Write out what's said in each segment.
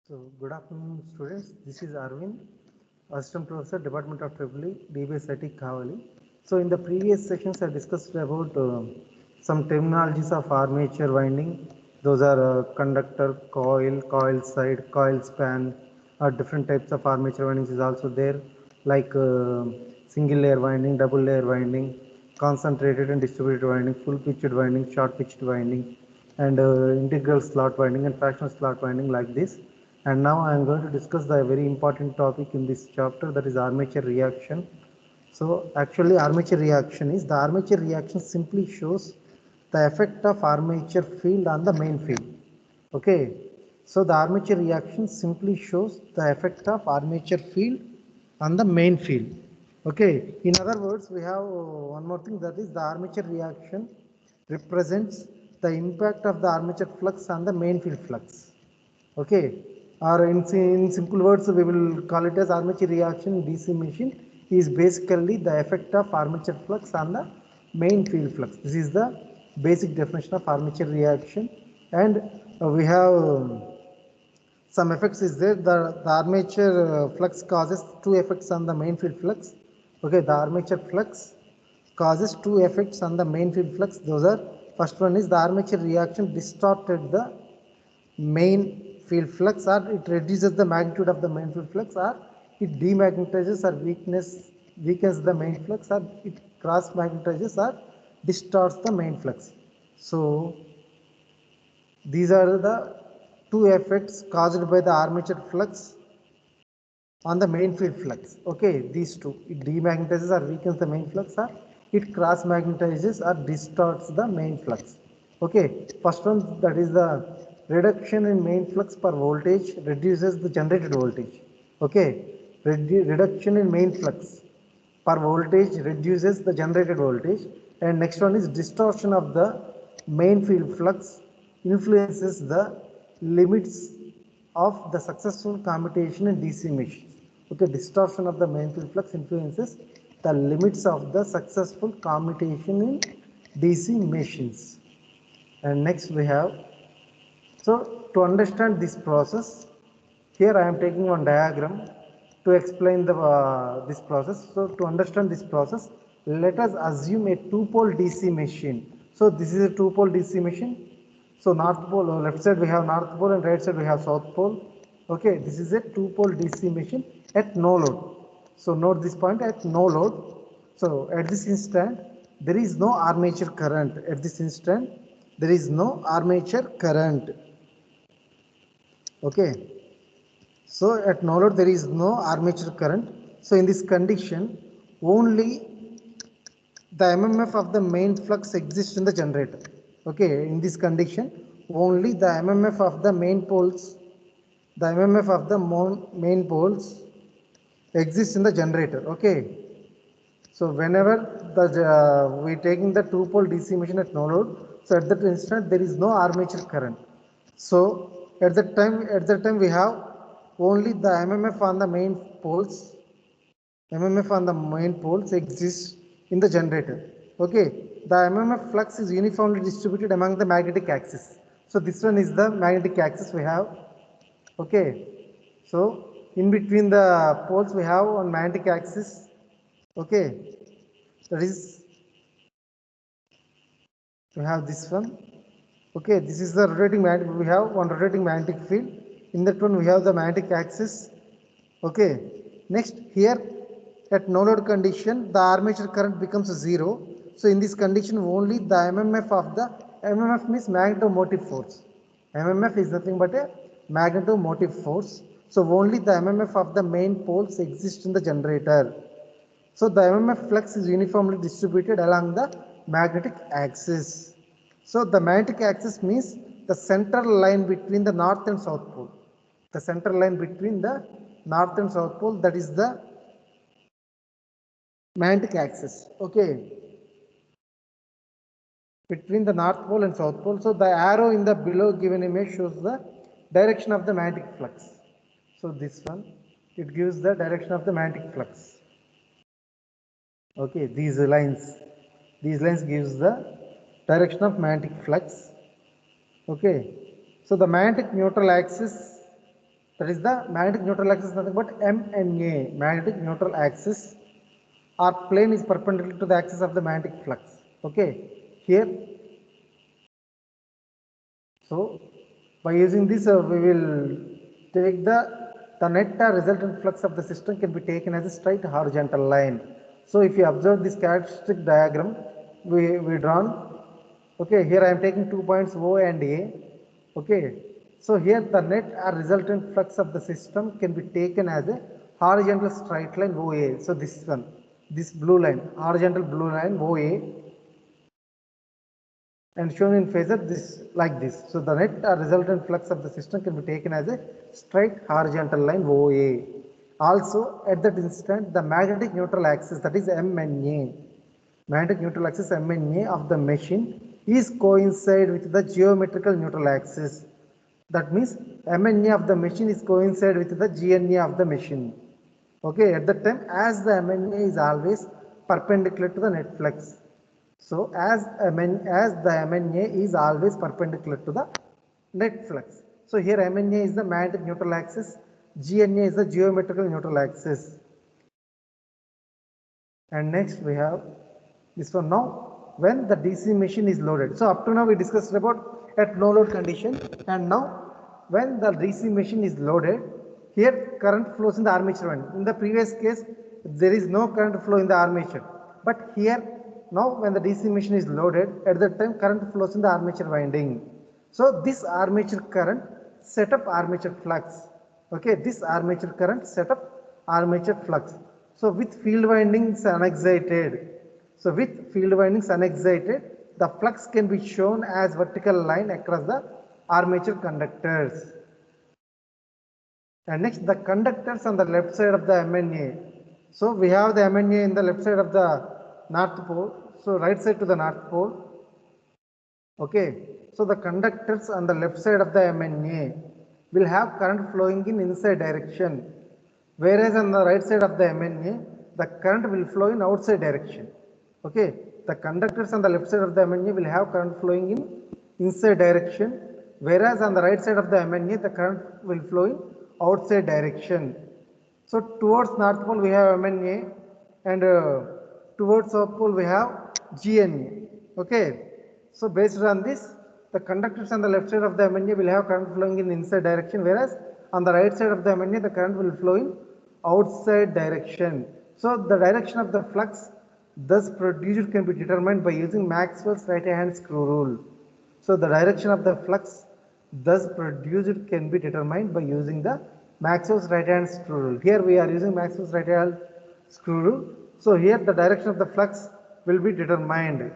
So, good afternoon, students. This is Arvind, Assistant Professor, Department of DBS IT Kavali. So, in the previous sessions, I discussed about some terminologies of armature winding. Those are conductor, coil side, coil span, different types of armature windings is also there, like single layer winding, double layer winding, concentrated and distributed winding, full pitched winding, short pitched winding, and integral slot winding and fractional slot winding like this. And now I am going to discuss the very important topic in this chapter, that is armature reaction. So actually armature reaction simply shows the effect of armature field on the main field. Okay. So the armature reaction simply shows the effect of armature field on the main field. Okay. In other words, we have one more thing, that is the armature reaction represents the impact of the armature flux on the main field flux. Okay, or in simple words, we will call it as armature reaction in DC machine is basically the effect of armature flux on the main field flux. This is the basic definition of armature reaction, and we have some effects is there. The armature flux causes two effects on the main field flux. Okay, the armature flux causes two effects on the main field flux. Those are, first one is the armature reaction distorted the main field flux, or it reduces the magnitude of the main field flux, or it demagnetizes or weakens the main flux, or it cross magnetizes or distorts the main flux. So these are the two effects caused by the armature flux on the main field flux. Okay, these two, it demagnetizes or weakens the main flux, or it cross magnetizes or distorts the main flux. Okay, first one, that is the reduction in main flux per voltage reduces the generated voltage. Okay, reduction in main flux per voltage reduces the generated voltage. And next one is distortion of the main field flux influences the limits of the successful commutation in DC machines. Okay, distortion of the main field flux influences the limits of the successful commutation in DC machines. And next we have, so to understand this process, here I am taking one diagram to explain this process. So to understand this process, let us assume a two-pole DC machine. So this is a two-pole DC machine. So north pole, left side we have north pole and right side we have south pole. Okay, this is a two-pole DC machine at no load. So note this point, at no load. So at this instant, there is no armature current. At this instant, there is no armature current. Okay. So at no load there is no armature current. So in this condition, only the MMF of the main flux exists in the generator. Okay, in this condition, only the MMF of the main poles, main poles exists in the generator. Okay. So whenever we taking the two-pole DC machine at no load, so at that instant there is no armature current. So at that time we have only the MMF on the main poles. MMF on the main poles exists in the generator. Okay, the MMF flux is uniformly distributed among the magnetic axis. So this one is the magnetic axis we have. Okay, so in between the poles we have one magnetic axis. Okay, that is, we have this one. Okay, this is the rotating magnetic. We have one rotating magnetic field. In that one we have the magnetic axis. Okay, next here at no load condition the armature current becomes 0. So in this condition only the MMF means magnetomotive force. MMF is nothing but a magnetomotive force. So only the MMF of the main poles exists in the generator. So the MMF flux is uniformly distributed along the magnetic axis. So the magnetic axis means the central line between the north and south pole. The central line between the north and south pole, that is the magnetic axis. Okay. Between the north pole and south pole. So the arrow in the below given image shows the direction of the magnetic flux. So this one, it gives the direction of the magnetic flux. Okay, these lines gives the direction of magnetic flux. Okay, so the magnetic neutral axis That is the magnetic neutral axis, nothing but MNA, magnetic neutral axis or plane is perpendicular to the axis of the magnetic flux. Okay, here, so by using this we will take the net or resultant flux of the system can be taken as a straight horizontal line. So if you observe this characteristic diagram we drawn, okay, here I am taking 2 points O and A. Okay, so here the net or resultant flux of the system can be taken as a horizontal straight line OA. So this one, this blue line, horizontal blue line OA, and shown in phasor this like this. So the net or resultant flux of the system can be taken as a straight horizontal line OA. Also at that instant the magnetic neutral axis, that is MNA, magnetic neutral axis MNA of the machine is coincide with the geometrical neutral axis. That means MNA of the machine is coincide with the GNA of the machine. Okay, at that time as the MNA is always perpendicular to the net flux. So as the MNA is always perpendicular to the net flux. So here MNA is the magnetic neutral axis, GNA is the geometrical neutral axis. And next we have this one. Now when the DC machine is loaded. So up to now we discussed about at no load condition, and now when the DC machine is loaded, here current flows in the armature winding. In the previous case there is no current flow in the armature, but here now when the DC machine is loaded, at that time current flows in the armature winding. So this armature current set up armature flux. Okay, this armature current set up armature flux. So with field windings unexcited, the flux can be shown as vertical line across the armature conductors. And next the conductors on the left side of the MNA. So we have the MNA in the left side of the north pole, so right side to the north pole. Okay, so the conductors on the left side of the MNA will have current flowing in inside direction, whereas on the right side of the MNA the current will flow in outside direction. Okay, the conductors on the left side of the MNA will have current flowing in inside direction, whereas on the right side of the MNA the current will flow in outside direction. So towards north pole we have MNA, and towards south pole we have GNA. Okay, so based on this, the conductors on the left side of the MNA will have current flowing in inside direction, whereas on the right side of the MNA the current will flow in outside direction. So the direction of the flux thus produced can be determined by using Maxwell's right hand screw rule. So the direction of the flux thus produced can be determined by using the Maxwell's right hand screw rule. Here we are using Maxwell's right hand screw rule. So here the direction of the flux will be determined.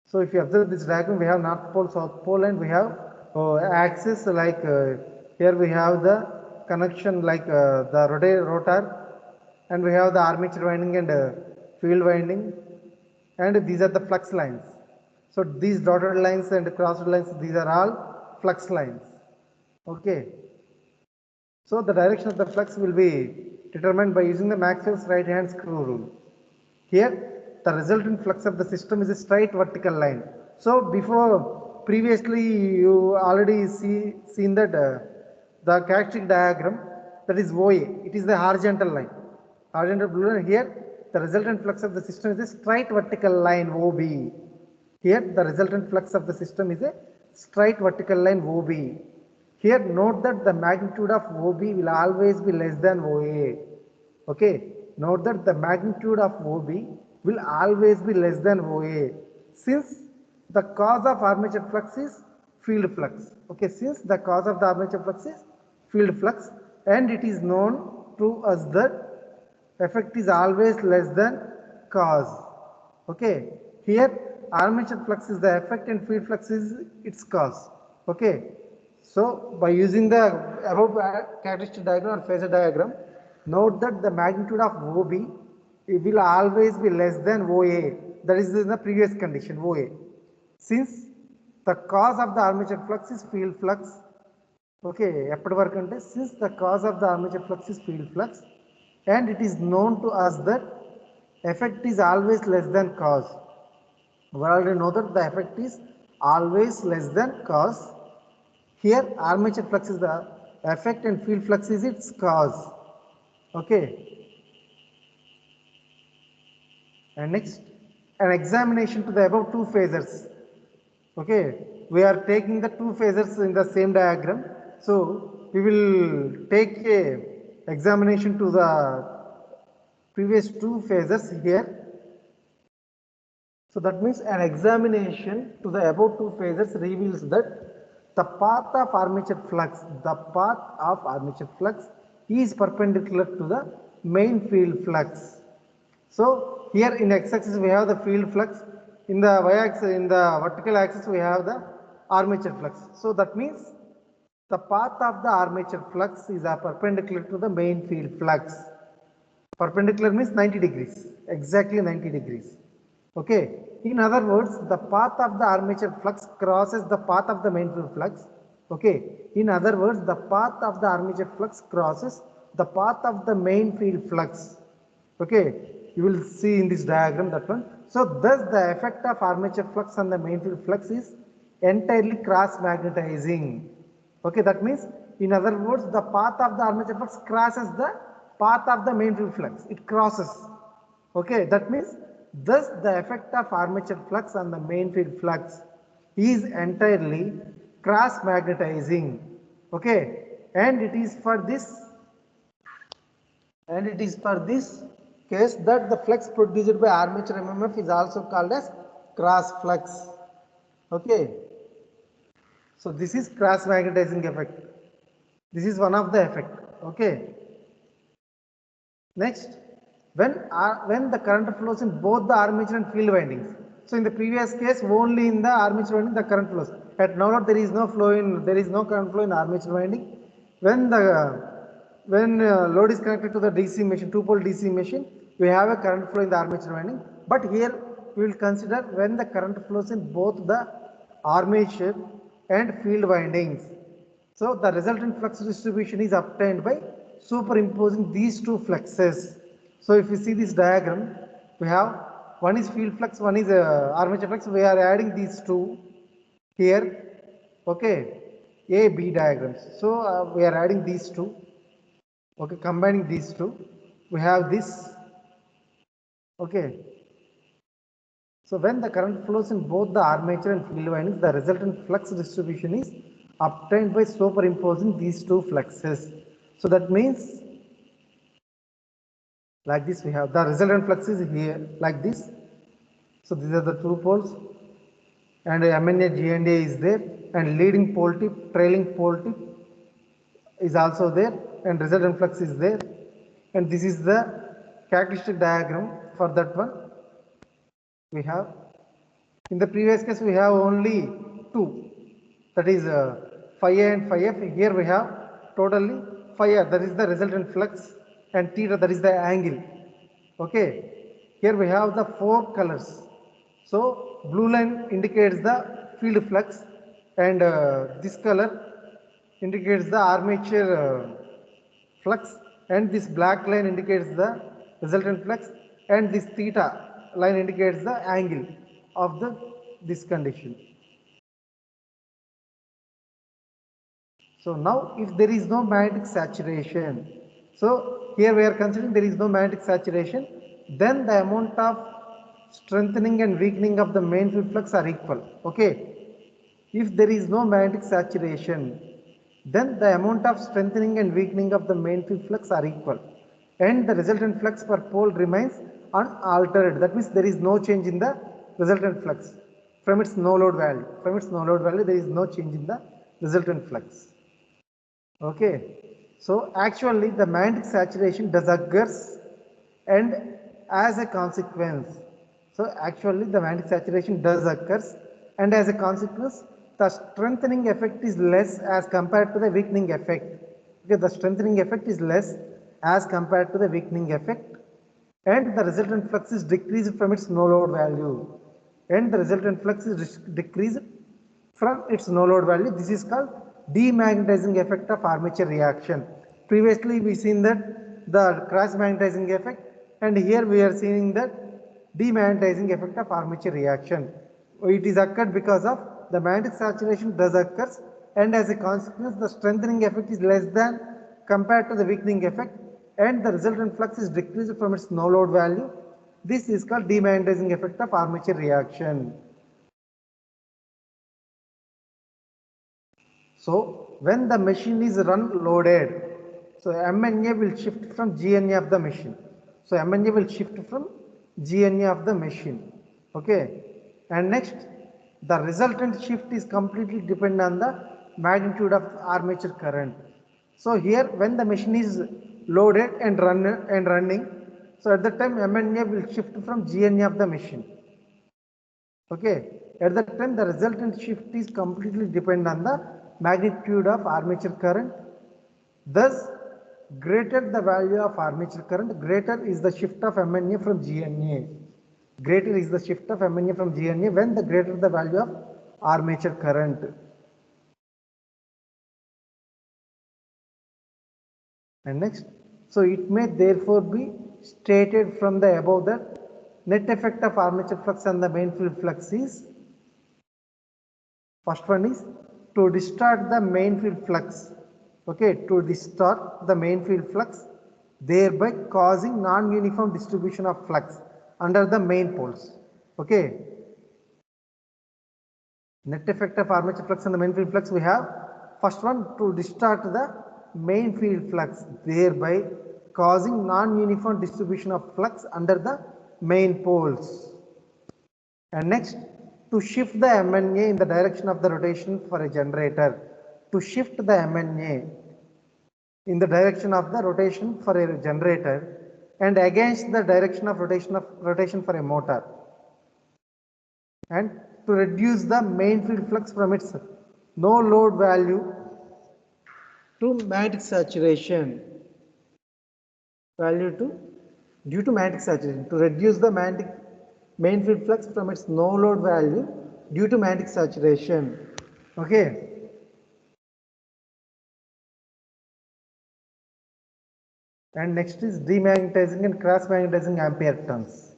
So if you observe this diagram, we have north pole, south pole, and we have axis like here we have the connection like the rotor, and we have the armature winding and field winding, and these are the flux lines. So these dotted lines and crossed lines, these are all flux lines. Okay. So the direction of the flux will be determined by using the Maxwell's right hand screw rule. Here the resultant flux of the system is a straight vertical line. So before previously you already seen that the characteristic diagram, that is OA, it is the horizontal line, horizontal blue line. Here the resultant flux of the system is a straight vertical line OB. Here the resultant flux of the system is a straight vertical line OB. Here note that the magnitude of OB will always be less than OA. Okay, note that the magnitude of OB will always be less than OA, since the cause of armature flux is field flux. Okay, since the cause of the armature flux is field flux, and it is known to us that effect is always less than cause. Okay, here armature flux is the effect and field flux is its cause. Okay, so by using the above characteristic diagram or phasor diagram, note that the magnitude of OB will always be less than OA. That is in the previous condition, OA. Since the cause of the armature flux is field flux. Okay, since the cause of the armature flux is field flux, and it is known to us that effect is always less than cause. We already know that the effect is always less than cause. Here armature flux is the effect and field flux is its cause. Okay. And next, an examination to the above two phasors. Okay, we are taking the two phasors in the same diagram. So we will take a examination to the previous two phasors here. So that means an examination to the above two phases reveals that the path of armature flux is perpendicular to the main field flux. So here in x-axis we have the field flux, in the y-axis, in the vertical axis we have the armature flux. So that means the path of the armature flux is perpendicular to the main field flux. Perpendicular means 90 degrees, exactly 90 degrees. Okay. In other words, the path of the armature flux crosses the path of the main field flux. Okay. In other words, the path of the armature flux crosses the path of the main field flux. Okay. You will see in this diagram that one. So thus the effect of armature flux on the main field flux is entirely cross magnetizing. Okay. That means, in other words, the path of the armature flux crosses the path of the main field flux. It crosses. Okay. That means, thus the effect of armature flux on the main field flux is entirely cross magnetizing. Okay. And it is for this case that the flux produced by armature MMF is also called as cross flux. Okay. So this is cross magnetizing effect. This is one of the effect. Okay. Next, when the current flows in both the armature and field windings. So in the previous case, only in the armature winding the current flows. At now there is no current flow in armature winding. When load is connected to the DC machine, two-pole DC machine, we have a current flow in the armature winding. But here we will consider when the current flows in both the armature and field windings. So the resultant flux distribution is obtained by superimposing these two fluxes. So if you see this diagram, we have one is field flux, one is armature flux. We are adding these two here. Okay, A, B diagrams. So we are adding these two. Okay, combining these two, we have this. Okay. So when the current flows in both the armature and field windings, the resultant flux distribution is obtained by superimposing these two fluxes. So that means, like this we have the resultant flux is here like this. So these are the two poles, and MNA GNA is there, and leading pole tip, trailing pole tip is also there, and resultant flux is there, and this is the characteristic diagram for that one. We have, in the previous case we have only two, that is phi A and phi F. Here we have totally phi A, that is the resultant flux, and theta, that is the angle. Okay, here we have the four colors. So blue line indicates the field flux, and this color indicates the armature flux, and this black line indicates the resultant flux, and this theta line indicates the angle of this condition. So now if there is no magnetic saturation, so here we are considering there is no magnetic saturation, then the amount of strengthening and weakening of the main field flux are equal. Okay. If there is no magnetic saturation, then the amount of strengthening and weakening of the main field flux are equal, and the resultant flux per pole remains unaltered. That means there is no change in the resultant flux from its no load value. From its no load value, there is no change in the resultant flux. Okay. So actually the magnetic saturation does occurs, and as a consequence, so actually the magnetic saturation does occurs, and as a consequence the strengthening effect is less as compared to the weakening effect. Okay, the strengthening effect is less as compared to the weakening effect, and the resultant flux is decreased from its no load value, and the resultant flux is decreased from its no load value. This is called demagnetizing effect of armature reaction. Previously we seen that the cross magnetizing effect, and here we are seeing that demagnetizing effect of armature reaction. It is occurred because of the magnetic saturation does occurs and as a consequence the strengthening effect is less than compared to the weakening effect, and the resultant flux is decreased from its no load value. This is called demagnetizing effect of armature reaction. So when the machine is run loaded, so MNA will shift from GNA of the machine. So MNA will shift from GNA of the machine. Okay. And next, the resultant shift is completely dependent on the magnitude of armature current. So here when the machine is loaded and running, so at that time MNA will shift from GNA of the machine. Okay, at that time the resultant shift is completely dependent on the magnitude of armature current. Thus, greater the value of armature current, greater is the shift of MNA from GNA. Greater is the shift of MNA from GNA when the greater the value of armature current. And next, so it may therefore be stated from the above that net effect of armature flux on the main field flux is, first one is to distort the main field flux. Okay, to distort the main field flux, thereby causing non-uniform distribution of flux under the main poles. Okay, net effect of armature flux on the main field flux, we have first one to distort the main field flux, thereby causing non-uniform distribution of flux under the main poles. And next, to shift the MNA in the direction of the rotation for a generator. To shift the MNA in the direction of the rotation for a generator and against the direction of rotation for a motor. And to reduce the main field flux from its no load value to magnetic saturation. Due to magnetic saturation, to reduce the main field flux from its no load value due to magnetic saturation. Okay. And next is demagnetizing and cross magnetizing ampere turns.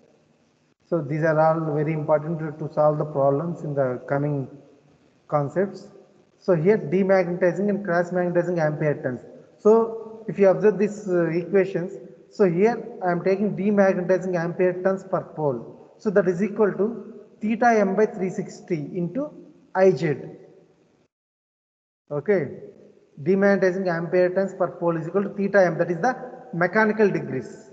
So these are all very important to solve the problems in the coming concepts. So here demagnetizing and cross magnetizing ampere turns. So if you observe these equations, so here I am taking demagnetizing ampere turns per pole. So that is equal to theta m by 360 into Iz. Okay, demagnetizing ampere turns per pole is equal to theta m, that is the mechanical degrees.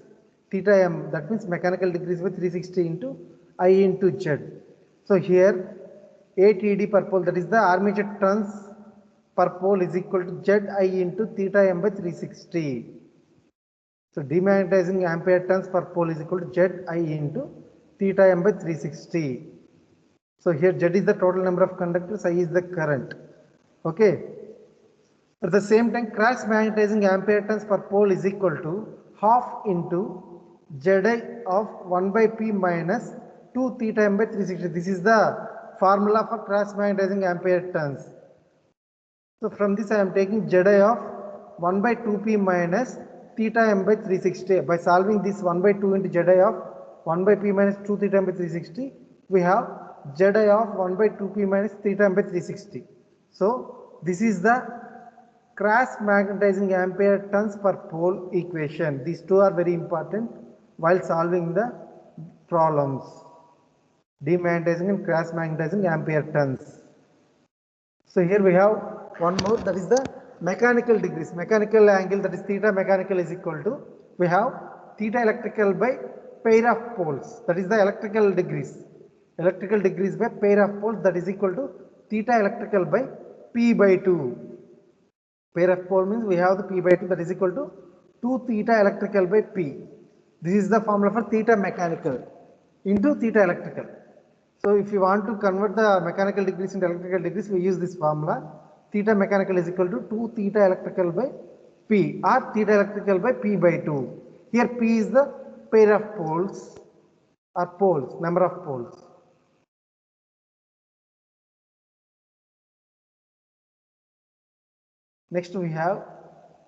Theta m, that means mechanical degrees by 360 into I into Z. So here ATD per pole, that is the armature turns per pole, is equal to Zi into theta m by 360. So demagnetizing ampere turns per pole is equal to Zi into theta m by 360. So here Z is the total number of conductors, I is the current. Okay. At the same time, cross magnetizing ampere turns per pole is equal to half into Zi of 1 by P minus 2 theta m by 360. This is the formula for cross magnetizing ampere turns. So from this I am taking Zi of 1 by 2P minus theta m by 360. By solving this 1 by 2 into Zi of 1 by P minus 2 theta m by 360, we have Zi of 1 by 2P minus theta m by 360. So this is the cross magnetizing ampere turns per pole equation. These two are very important while solving the problems. Demagnetizing and cross magnetizing ampere turns. So here we have one more, that is the mechanical degrees. Mechanical angle, that is theta mechanical, is equal to, we have theta electrical by pair of poles, that is the electrical degrees. Electrical degrees by pair of poles, that is equal to theta electrical by P by 2. Pair of pole means we have the P by 2, that is equal to 2 theta electrical by P. This is the formula for theta mechanical into theta electrical. So if you want to convert the mechanical degrees into electrical degrees, we use this formula. Theta mechanical is equal to 2 theta electrical by P, or theta electrical by P by 2. Here P is the pair of poles or poles, number of poles. Next we have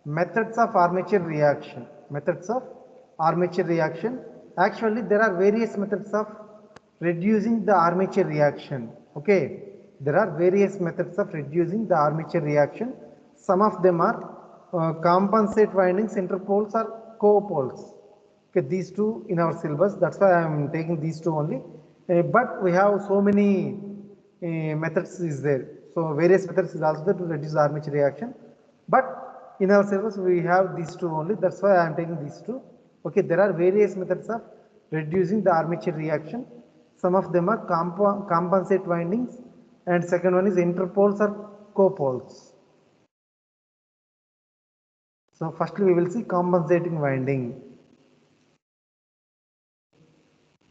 methods of armature reaction. Methods of armature reaction. Actually there are various methods of reducing the armature reaction. Okay. There are various methods of reducing the armature reaction. Some of them are compensate windings, interpoles or copoles. Okay, these two in our syllabus. That's why I am taking these two only. But we have so many methods is there. So various methods is also there to reduce the armature reaction. But in our syllabus we have these two only. That's why I am taking these two. Okay, there are various methods of reducing the armature reaction. Some of them are compensate windings, and second one is interpoles or copoles. So firstly we will see compensating winding.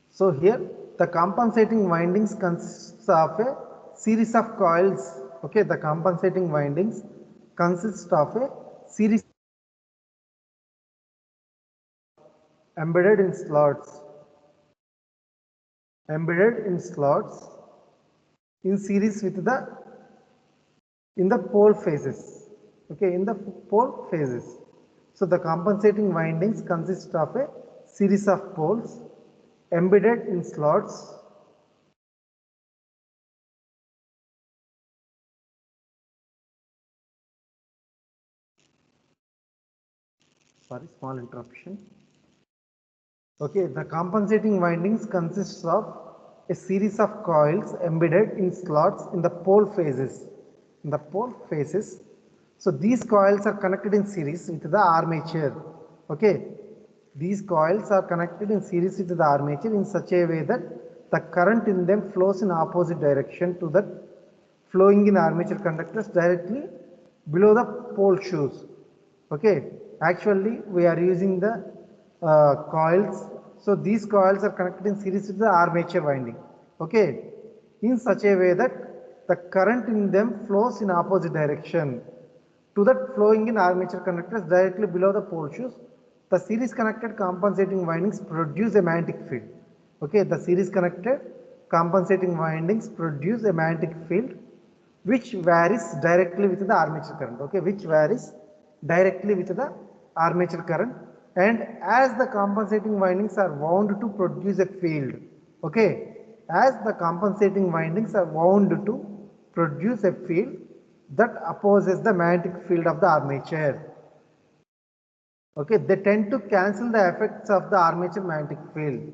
So here the compensating windings consists of a series of coils. Okay, the compensating windings consist of a series embedded in slots in series with the in the pole phases. Okay, in the pole phases. So the compensating windings consist of a series of poles embedded in slots sorry, small interruption. Okay, the compensating windings consists of a series of coils embedded in slots in the pole phases. In the pole phases. So these coils are connected in series with the armature. Okay, these coils are connected in series with the armature in such a way that the current in them flows in opposite direction to the flowing in armature conductors directly below the pole shoes. Okay, actually we are using the coils. So these coils are connected in series with the armature winding. Okay, in such a way that the current in them flows in opposite direction to that flowing in armature conductors directly below the pole shoes. The series connected compensating windings produce a magnetic field. Okay, the series connected compensating windings produce a magnetic field which varies directly with the armature current. Okay, which varies directly with the armature current, and as the compensating windings are wound to produce a field. Okay, as the compensating windings are wound to produce a field that opposes the magnetic field of the armature. Okay, they tend to cancel the effects of the armature magnetic field.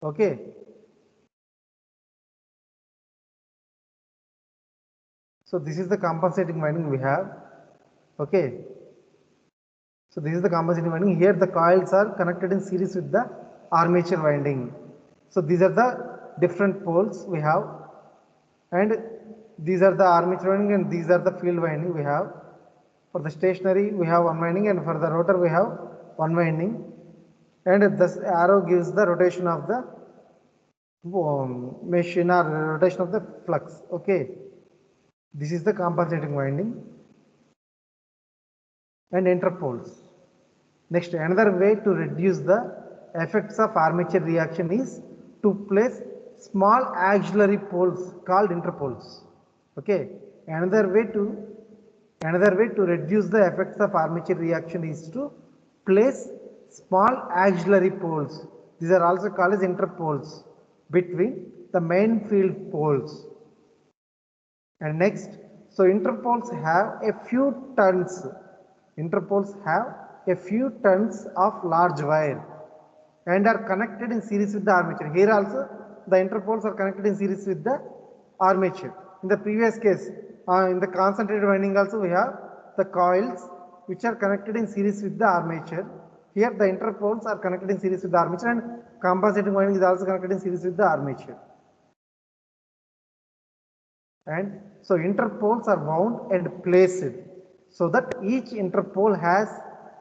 Okay, so this is the compensating winding we have. Okay, so this is the compensating winding. Here the coils are connected in series with the armature winding. So these are the different poles we have, and these are the armature winding, and these are the field winding we have. For the stationary we have one winding, and for the rotor we have one winding, and this arrow gives the rotation of the machine or rotation of the flux. Okay, this is the compensating winding and interpoles. Next, another way to reduce the effects of armature reaction is to place small auxiliary poles called interpoles. Okay, another way to reduce the effects of armature reaction is to place small auxiliary poles. These are also called as interpoles between the main field poles. And next, so interpoles have a few turns. Interpoles have a few turns of large wire and are connected in series with the armature. Here also the interpoles are connected in series with the armature. In the previous case, in the concentrated winding also we have the coils which are connected in series with the armature. Here the interpoles are connected in series with the armature, and compensating winding is also connected in series with the armature. And so interpoles are wound and placed so that each interpole has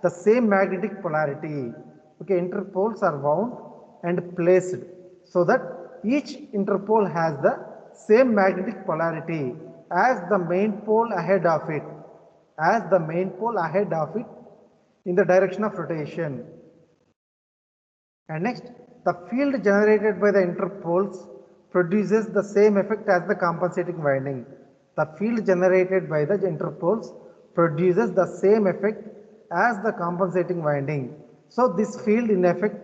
the same magnetic polarity. Okay, interpoles are wound and placed so that each interpole has the same magnetic polarity as the main pole ahead of it, in the direction of rotation. And next, the field generated by the interpoles produces the same effect as the compensating winding. The field generated by the interpoles produces the same effect as the compensating winding. So this field in effect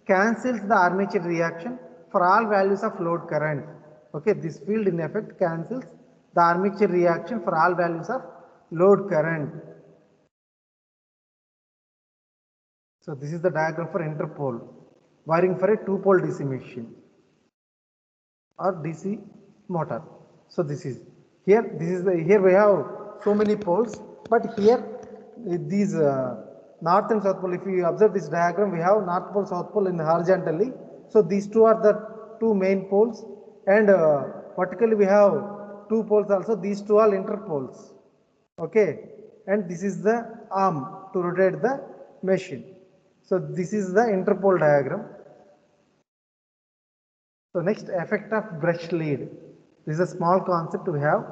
cancels the armature reaction for all values of load current. Okay, this field in effect cancels the armature reaction for all values of load current. So this is the diagram for interpole wiring for a 2-pole DC machine or DC motor. So this is here. Here we have so many poles, but here these north and south pole. If you observe this diagram, we have north pole, south pole in horizontally. So these two are the two main poles, and vertically we have two poles also. These two are interpoles. Okay, and this is the arm to rotate the machine. So this is the interpole diagram. So next, effect of brush lead. This is a small concept we have.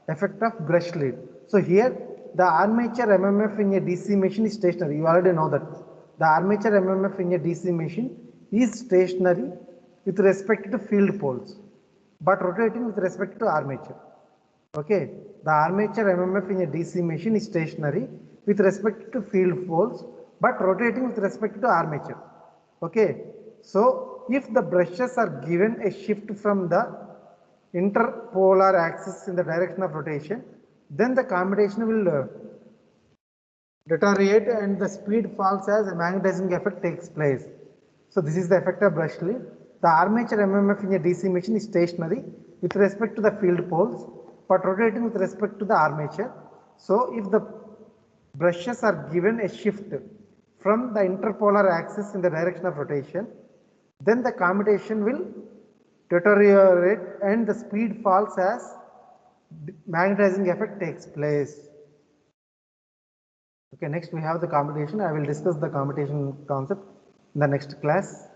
Effect of brush lead. So here the armature MMF in a DC machine is stationary. You already know that. The armature MMF in a DC machine is stationary with respect to field poles, but rotating with respect to armature. Okay, the armature MMF in a DC machine is stationary with respect to field poles, but rotating with respect to armature. Okay, so if the brushes are given a shift from the interpolar axis in the direction of rotation, then the commutator will deteriorate and the speed falls as a magnetizing effect takes place. So this is the effect of brush lead. The armature MMF in a DC machine is stationary with respect to the field poles, but rotating with respect to the armature. So if the brushes are given a shift from the interpolar axis in the direction of rotation, then the commutation will deteriorate and the speed falls as magnetizing effect takes place. Okay, next we have the commutation. I will discuss the commutation concept in the next class.